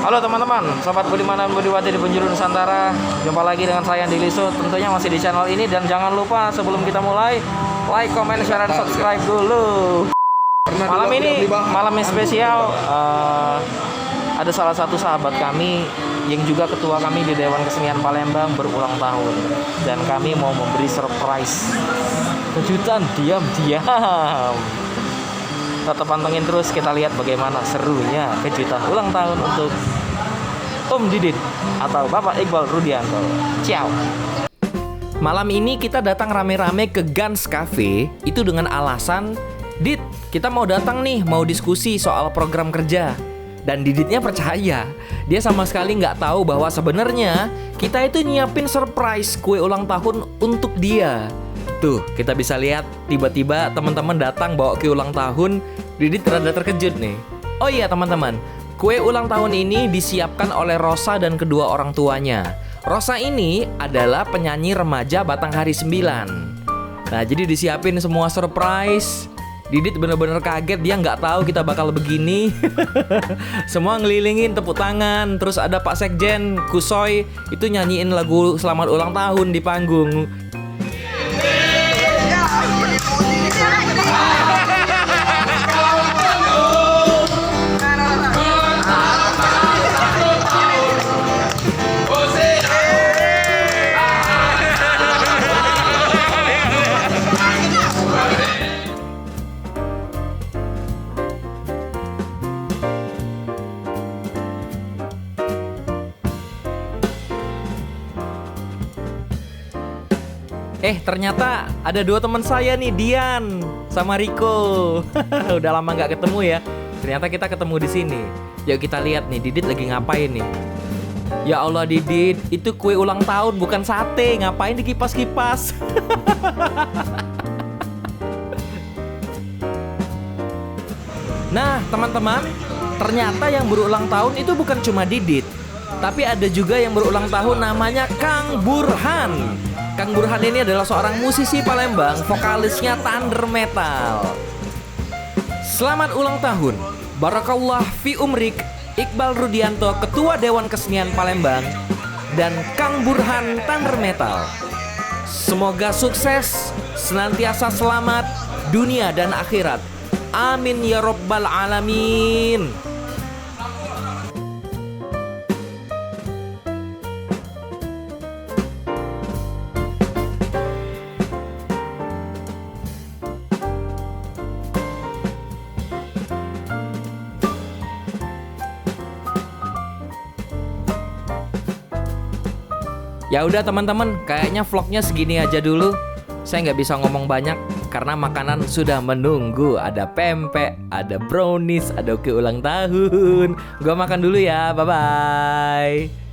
Halo teman-teman, sobat Budiman dan Budiwati di penjuru Nusantara. Jumpa lagi dengan saya Andi Liso, tentunya masih di channel ini. Dan jangan lupa sebelum kita mulai, like, comment, share, dan subscribe dulu. Malam ini malam yang spesial. Ada salah satu sahabat kami yang juga ketua kami di Dewan Kesenian Palembang berulang tahun. Dan kami mau memberi surprise, kejutan diam-diam. Tetap pantengin terus, kita lihat bagaimana serunya kejutan ulang tahun untuk Om Didit atau Bapak Iqbal Rudianto. Ciao. Malam ini kita datang rame-rame ke Guns Cafe itu dengan alasan, Dit, kita mau datang nih, mau diskusi soal program kerja. Dan Diditnya percaya, dia sama sekali nggak tahu bahwa sebenarnya kita itu nyiapin surprise kue ulang tahun untuk dia. Tuh, kita bisa lihat tiba-tiba teman-teman datang bawa kue ulang tahun. Didit rada terkejut nih. Oh iya teman-teman, kue ulang tahun ini disiapkan oleh Rosa dan kedua orang tuanya. Rosa ini adalah penyanyi remaja Batanghari 9. Nah, jadi disiapin semua surprise. Didit bener-bener kaget, dia nggak tahu kita bakal begini. Semua ngelilingin, tepuk tangan. Terus ada Pak Sekjen Kusoy itu nyanyiin lagu selamat ulang tahun di panggung. Ternyata ada dua teman saya nih, Dian sama Riko. Udah lama nggak ketemu ya. Ternyata kita ketemu di sini. Yuk kita lihat nih, Didit lagi ngapain nih. Ya Allah Didit, itu kue ulang tahun bukan sate. Ngapain dikipas-kipas? Nah teman-teman, ternyata yang berulang tahun itu bukan cuma Didit, tapi ada juga yang berulang tahun namanya Kang Burhan. Kang Burhan ini adalah seorang musisi Palembang, vokalisnya Thunder Metal. Selamat ulang tahun, Barakallah fi umrik, Iqbal Rudianto, Ketua Dewan Kesenian Palembang, dan Kang Burhan Thunder Metal. Semoga sukses, senantiasa selamat, dunia dan akhirat. Amin ya Rabbal Alamin. Ya udah teman-teman, kayaknya vlognya segini aja dulu. Saya nggak bisa ngomong banyak karena makanan sudah menunggu. Ada pempek, ada brownies, ada kue ulang tahun. Gua makan dulu ya, bye-bye.